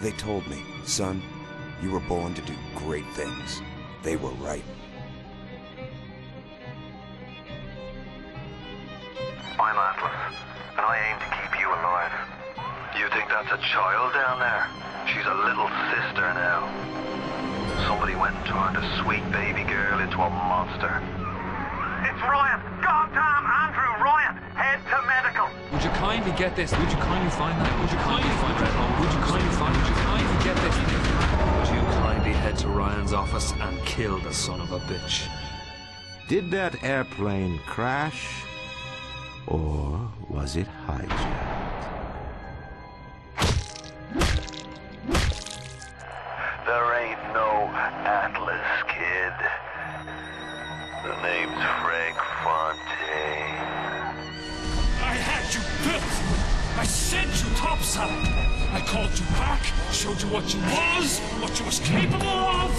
They told me, son, you were born to do great things. They were right. I'm Atlas, and I aim to keep you alive. You think that's a child down there? She's a little sister now. Somebody went and turned a sweet baby girl into a monster. It's Ryan! Goddamn Andrew Ryan! Head to medical! Would you kindly get this? Would you kindly find that? Would you kindly find that home? Would you kindly find? Would you kindly get this? Would you kindly head to Ryan's office and kill the son of a bitch? Did that airplane crash? Or was it hijacked? There ain't no Atlas, kid. The name's Frank Fontaine. I had you built! I sent you topside! I called you back, showed you what you was capable of!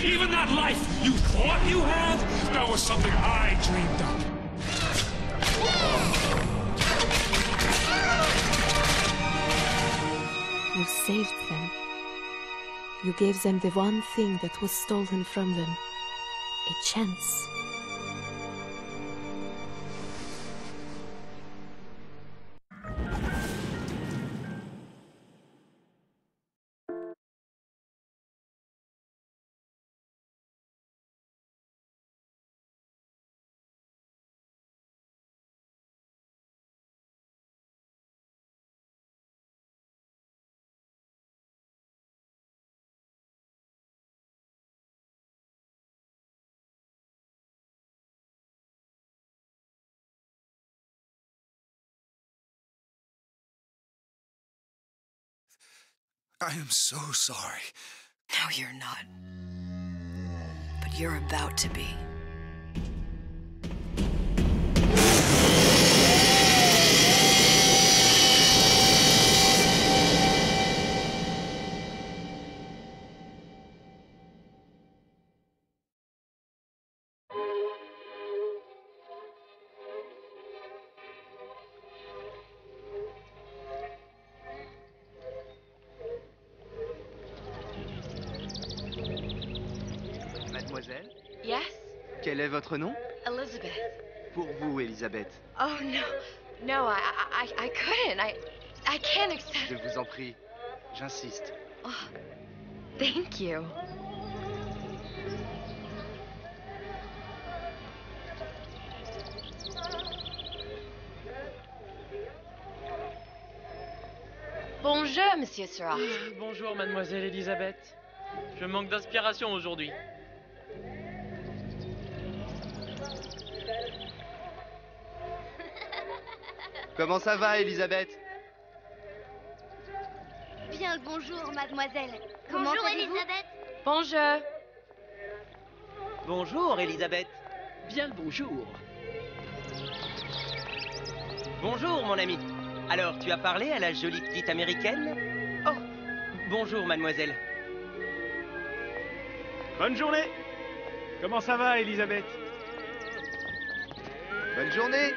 Even that life you thought you had, that was something I dreamed up. You saved them. You gave them the one thing that was stolen from them. A chance. I am so sorry. No, you're not. But you're about to be. Mademoiselle? Yes? Quel est votre nom? Elizabeth. Pour vous, Elisabeth. Oh, no. No, I couldn't. I can't accept... Je vous en prie. J'insiste. Oh, thank you. Bonjour, Monsieur Surratt. Bonjour, Mademoiselle Elisabeth. Je manque d'inspiration aujourd'hui. Comment ça va, Elisabeth? Bien le bonjour, mademoiselle. Bonjour, Elisabeth. Bonjour. Bonjour, Elisabeth. Bien le bonjour. Bonjour, mon ami. Alors, tu as parlé à la jolie petite américaine? Oh, bonjour, mademoiselle. Bonne journée. Comment ça va, Elisabeth? Bonne journée.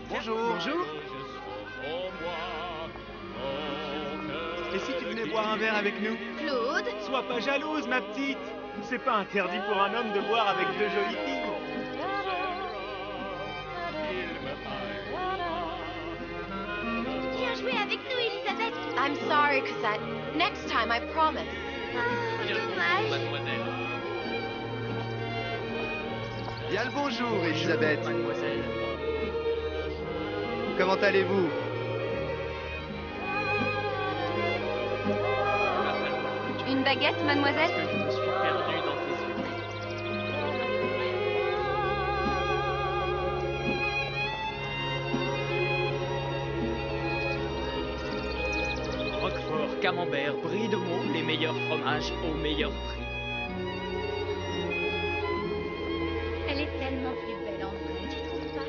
Bonjour. Bonjour. Et si tu venais boire un verre avec nous? Claude? Sois pas jalouse, ma petite. C'est pas interdit pour un homme de boire avec deux jolies filles. Viens jouer avec nous, Elisabeth. I'm sorry, Cosette. Next time, I promise. Oh, dommage. Mademoiselle. Bien le bonjour, Elisabeth. Mademoiselle. Comment allez-vous? Une baguette, mademoiselle? Je me suis perdu dans tes yeux. Roquefort, camembert, brie de Meaux, les meilleurs fromages au meilleur prix. Elle est tellement plus belle en vrai, tu trouves pas?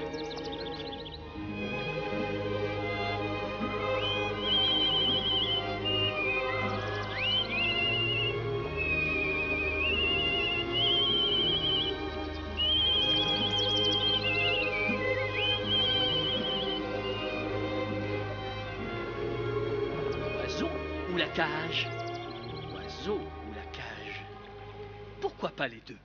ou la cage? L'oiseau ou la cage? Pourquoi pas les deux?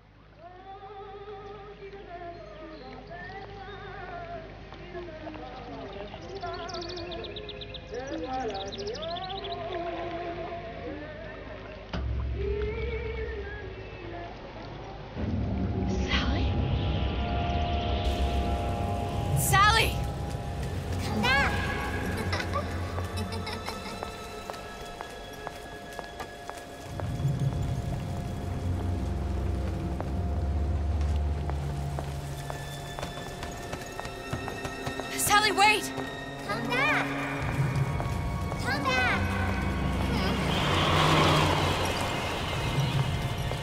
Sally! Come back! Sally, wait! Come back! Come back!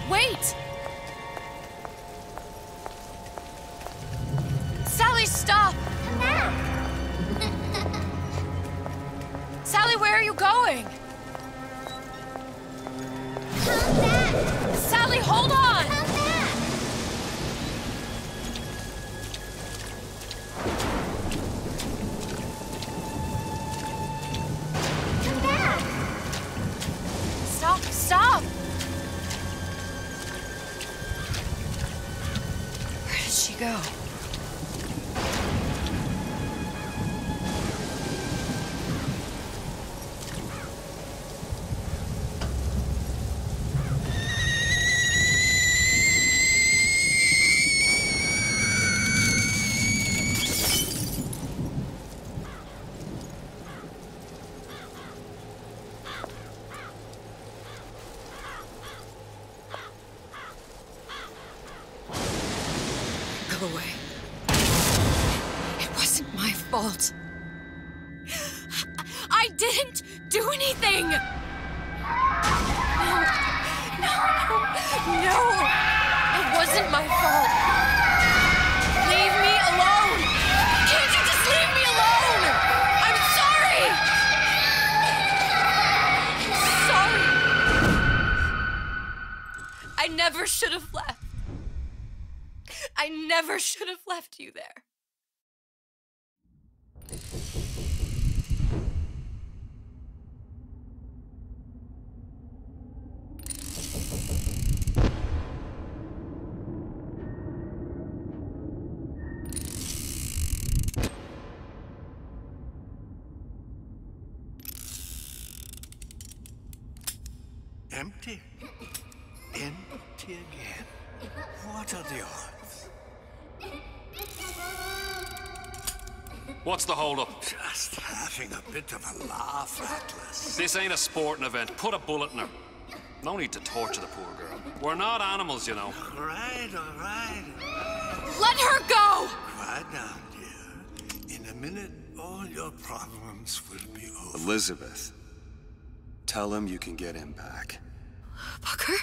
Wait! Sally, stop! Come back! Sally, where are you going? Come back! Sally, hold on! Come back! Come back! Stop, stop! Where did she go? Go away. It wasn't my fault. I didn't do anything! No! It wasn't my fault! Leave me alone! Can't you just leave me alone? I'm sorry! I'm sorry! I never should have left. I never should have left you there. Empty? Empty again. What are the odds? What's the holdup? Just having a bit of a laugh, Atlas. This ain't a sporting event. Put a bullet in her. No need to torture the poor girl. We're not animals, you know. All right, all right. Let her go! Quiet down, dear. In a minute, all your problems will be over. Elizabeth, tell him you can get him back. Booker?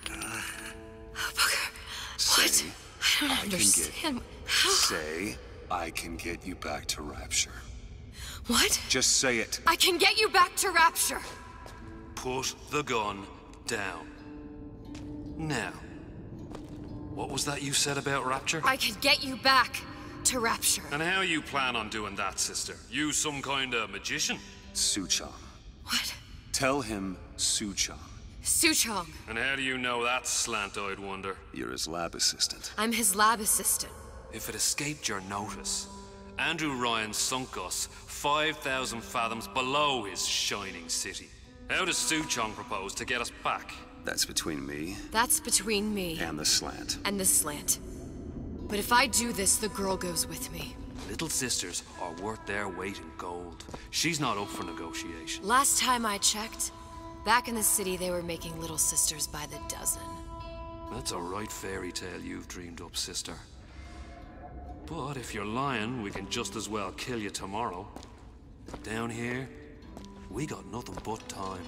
Booker, Say, what? I don't understand. Say, I can get you back to Rapture. What? Just say it. I can get you back to Rapture. Put the gun down. Now, what was that you said about Rapture? I can get you back to Rapture. And how you plan on doing that, sister? You some kind of magician? Suchong. What? Tell him Suchong. Suchong. And how do you know that, slant-eyed wonder? You're his lab assistant. I'm his lab assistant. If it escaped your notice, Andrew Ryan sunk us 5,000 fathoms below his shining city. How does Suchong propose to get us back? That's between me. That's between me. And the slant. And the slant. But if I do this, the girl goes with me. Little sisters are worth their weight in gold. She's not up for negotiation. Last time I checked, back in the city they were making little sisters by the dozen. That's a right fairy tale you've dreamed up, sister. But if you're lying, we can just as well kill you tomorrow. Down here, we got nothing but time.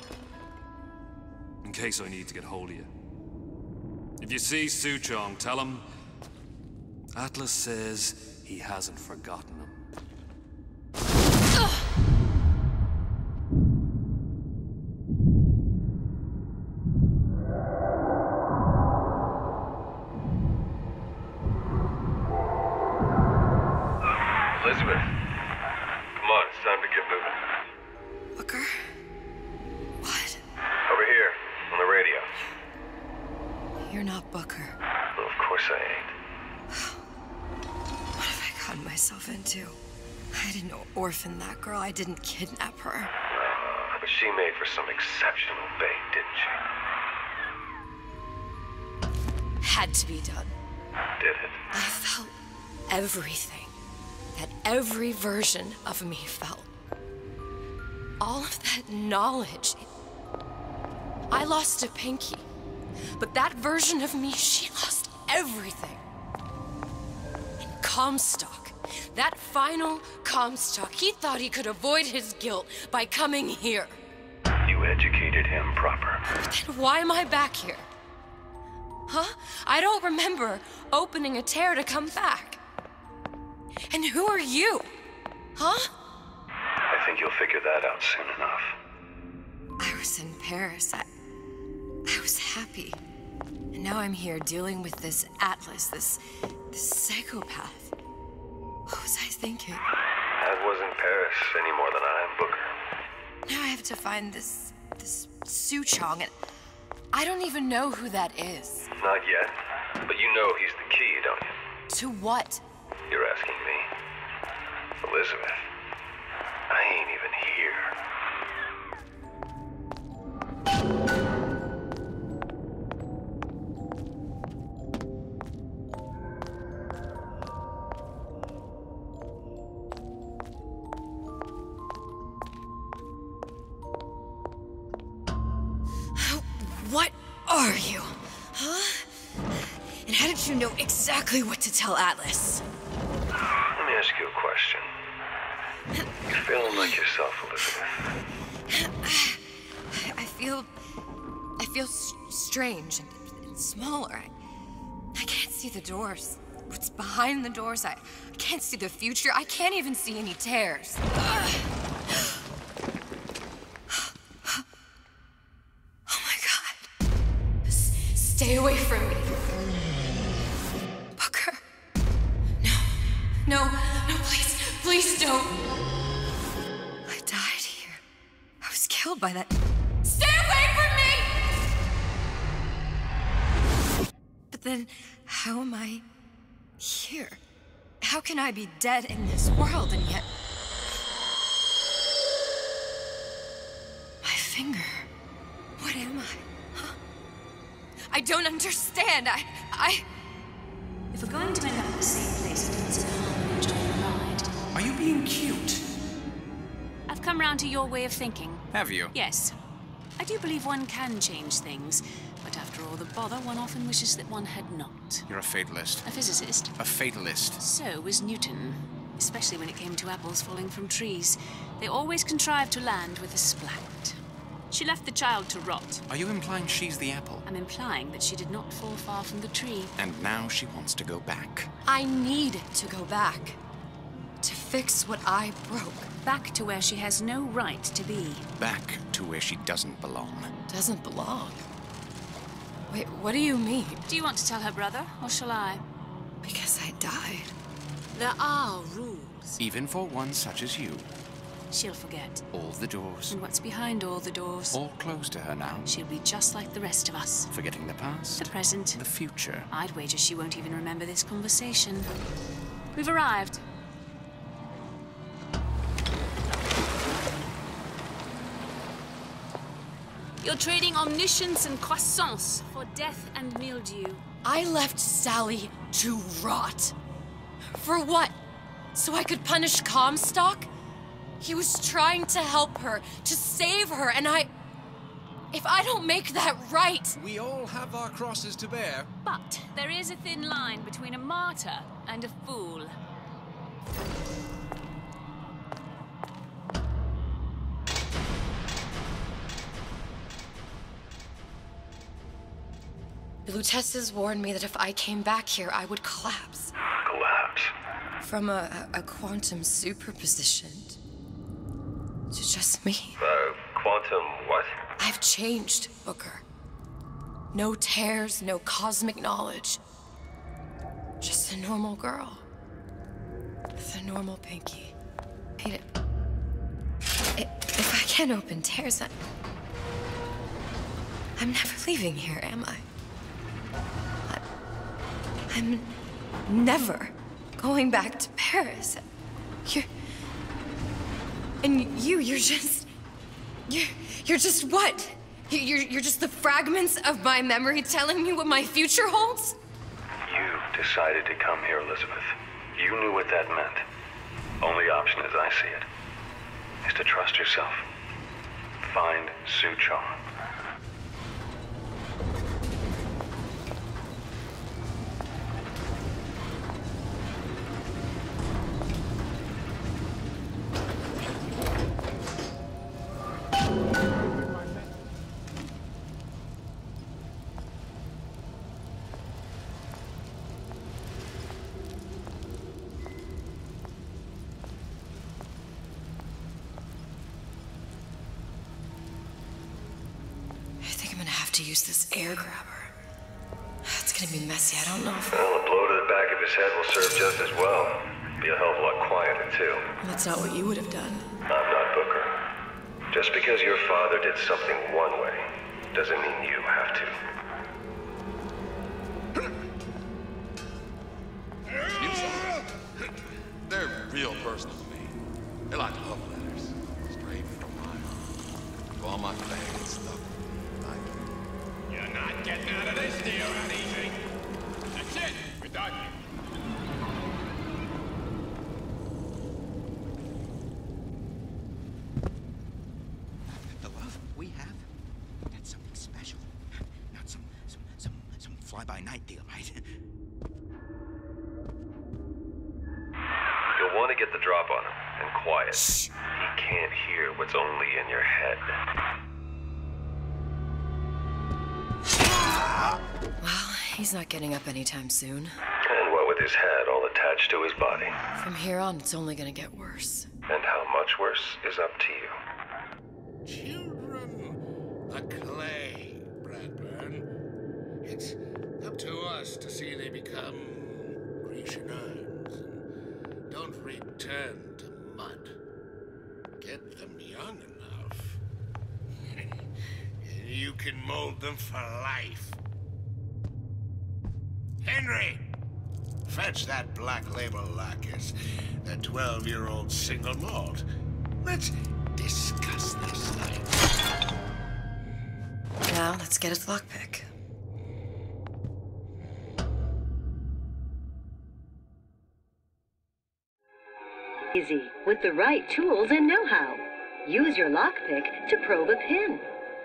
In case I need to get hold of you. If you see Suchong, tell him Atlas says he hasn't forgotten him. Elizabeth, come on, it's time to get moving. Booker? What? myself into. I didn't orphan that girl. I didn't kidnap her. But she made for some exceptional bait, didn't she? Had to be done. Did it? I felt everything that every version of me felt. All of that knowledge. I lost a pinky, but that version of me, she lost everything. And Comstock, that final Comstock, he thought he could avoid his guilt by coming here. You educated him proper. Then why am I back here? Huh? I don't remember opening a tear to come back. And who are you? Huh? I think you'll figure that out soon enough. I was in Paris. I was happy. And now I'm here dealing with this Atlas, this psychopath. What was I thinking? I wasn't Paris any more than I am Booker. Now I have to find this Suchong, and I don't even know who that is. Not yet, but you know he's the key, don't you? To what? You're asking me. Elizabeth, I ain't even here. What are you? Huh? And how did you know exactly what to tell Atlas? Let me ask you a question. You feeling like yourself, Elizabeth? I feel strange and smaller. I can't see the doors. What's behind the doors? I can't see the future. I can't even see any tears. Stay away from me. Booker. No, please don't. I died here. I was killed by that. Stay away from me! But then, how am I here? How can I be dead in this world and yet... My finger. What am I? I don't understand. If we're going to end up at the same place, it means harm enjoy the ride. Are you being cute? I've come round to your way of thinking. Have you? Yes. I do believe one can change things, but after all the bother, one often wishes that one had not. You're a fatalist. A physicist. A fatalist. So was Newton. Especially when it came to apples falling from trees. They always contrived to land with a splat. She left the child to rot. Are you implying she's the apple? I'm implying that she did not fall far from the tree. And now she wants to go back. I need to go back. To fix what I broke. Back to where she has no right to be. Back to where she doesn't belong. Doesn't belong? Wait, what do you mean? Do you want to tell her brother, or shall I? Because I died. There are rules. Even for one such as you. She'll forget. All the doors. And what's behind all the doors? All closed to her now. She'll be just like the rest of us. Forgetting the past. The present. The future. I'd wager she won't even remember this conversation. We've arrived. You're trading omniscience and croissance for death and mildew. I left Sally to rot. For what? So I could punish Comstock? He was trying to help her, to save her, and if I don't make that right... We all have our crosses to bear. But there is a thin line between a martyr and a fool. The Lutesses warned me that if I came back here, I would collapse. Collapse? From a quantum superposition to just me. Quantum what? I've changed, Booker. No tears, no cosmic knowledge. Just a normal girl. With a normal pinky. Hate it. If I can't open tears, I'm never leaving here, am I? I'm never going back to Paris. You're just what? You're just the fragments of my memory telling me what my future holds? You decided to come here, Elizabeth. You knew what that meant. Only option, as I see it, is to trust yourself. Find Suchong. To use this air grabber. It's gonna be messy. I don't know if... Well, a blow to the back of his head will serve just as well. Be a hell of a lot quieter, too. That's not what you would have done. I'm not Booker. Just because your father did something one way, doesn't mean you have to. They're real personal to me. They're like love letters. Straight from mine. For all my fans and stuff. You're not getting out of this deal that easy. That's it. We're done. The love we have, that's something special. Not some fly-by-night deal, right? You'll want to get the drop on him, and quiet. He can't hear what's only in your head. Well, he's not getting up anytime soon. And what with his head all attached to his body. From here on, it's only gonna get worse. And how much worse is up to you. Children, the clay, Bradburn. It's up to us to see they become Grecian urns and don't return to mud. Get them young enough. You can mold them for life. Henry! Fetch that Black Label Lacus, that 12-year-old single malt. Let's discuss this thing. Now, let's get his lockpick. Easy, with the right tools and know-how. Use your lockpick to probe a pin.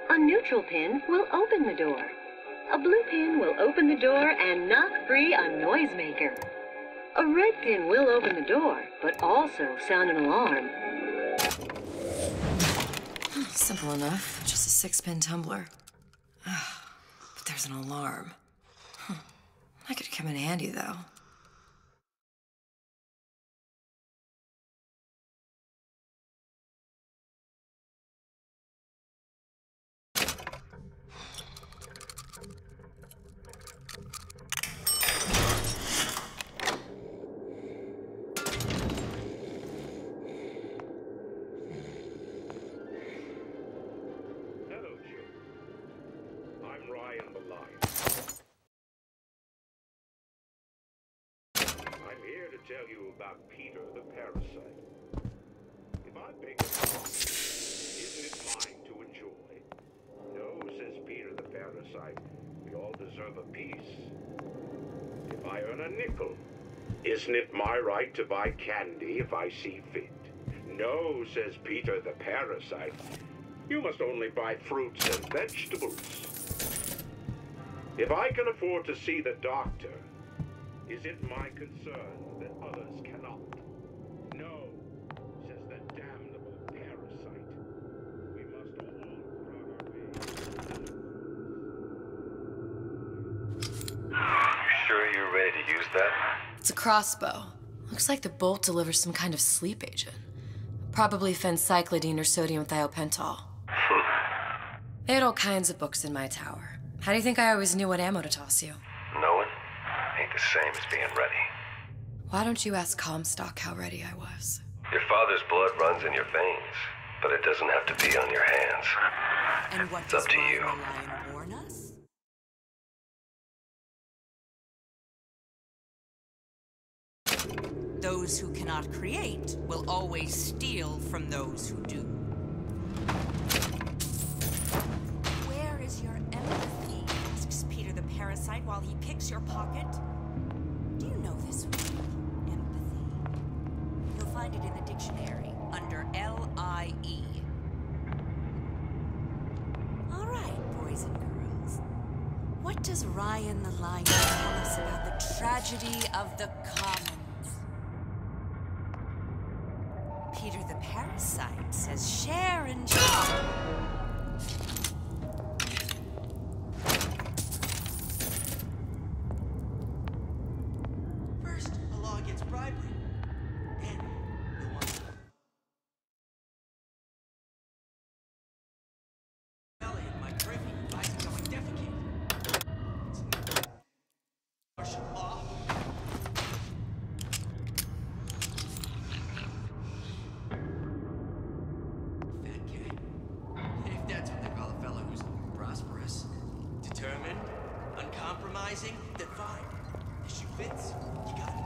A neutral pin will open the door. A blue pin will open the door and knock free a noisemaker. A red pin will open the door, but also sound an alarm. Simple enough. Just a 6-pin tumbler. But there's an alarm. That could come in handy, though. Tell you about Peter the parasite. If I beg it, isn't it mine to enjoy? No, says Peter the parasite, we all deserve a piece. If I earn a nickel, isn't it my right to buy candy if I see fit? No, says Peter the parasite, you must only buy fruits and vegetables. If I can afford to see the doctor, is it my concern that others cannot? No, says the damnable parasite. We must all run our way. You sure you're ready to use that? It's a crossbow. Looks like the bolt delivers some kind of sleep agent. Probably phencyclidine or sodium thiopental. They had all kinds of books in my tower. How do you think I always knew what ammo to toss you? Knowing ain't the same as being ready. Why don't you ask Comstock how ready I was? Your father's blood runs in your veins, but it doesn't have to be on your hands. And what It's up to you. Lion warn us? Those who cannot create will always steal from those who do. Where is your empathy? Asks Peter the parasite while he picks your pocket. Do you know this word? Empathy. You'll find it in the dictionary under L-I-E. All right, boys and girls. What does Ryan the Lion tell us about the tragedy of the commons? Peter the parasite says share and joy. First, the law gets bribery. Then, the one belly in my privy advises how I defecate. It's Martial law. Fat cat. If that's what they call a fellow who's prosperous, determined, uncompromising, then fine. The shoe fits, you got me.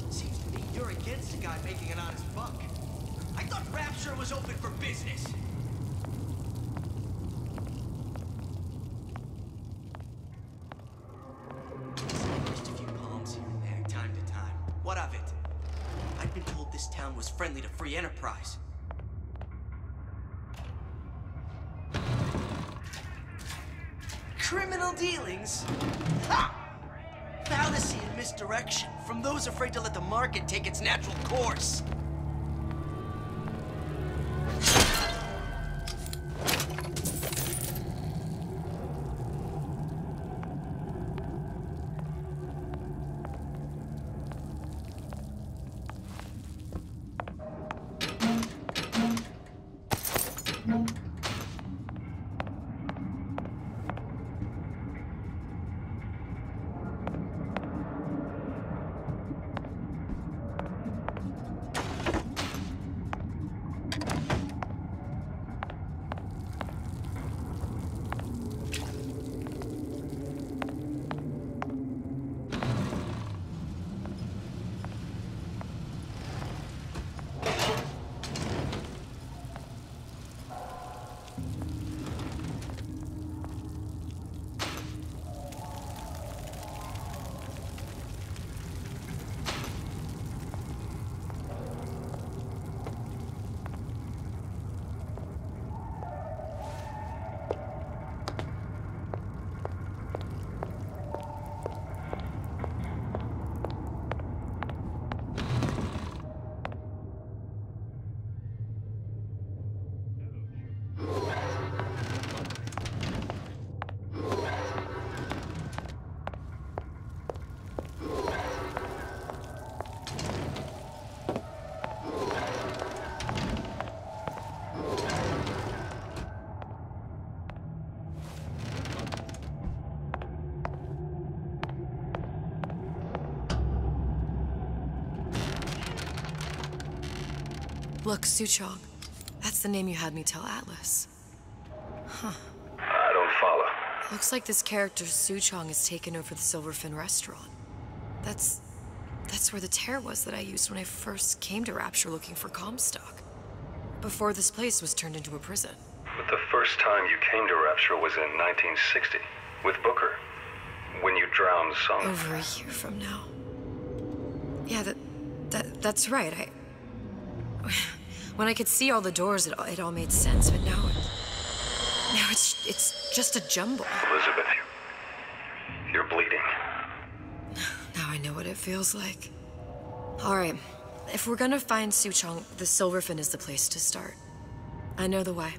Seems to me you're against a guy making an honest buck. I thought Rapture was open for business. Just a few palms here and there, time to time. What of it? I'd been told this town was friendly to free enterprise. Criminal dealings? Ha! Fallacy and misdirection from those afraid to let the market take its natural course. Look, Suchong. That's the name you had me tell Atlas. Huh. I don't follow. Looks like this character Suchong has taken over the Silverfin restaurant. That's where the tear was that I used when I first came to Rapture looking for Comstock. Before this place was turned into a prison. But the first time you came to Rapture was in 1960, with Booker. When you drowned some... Over a year from now. Yeah, that's right. When I could see all the doors, it all made sense, but now it's just a jumble. Elizabeth, you're bleeding. Now I know what it feels like. All right, if we're gonna find Suchong, the Silverfin is the place to start. I know the way.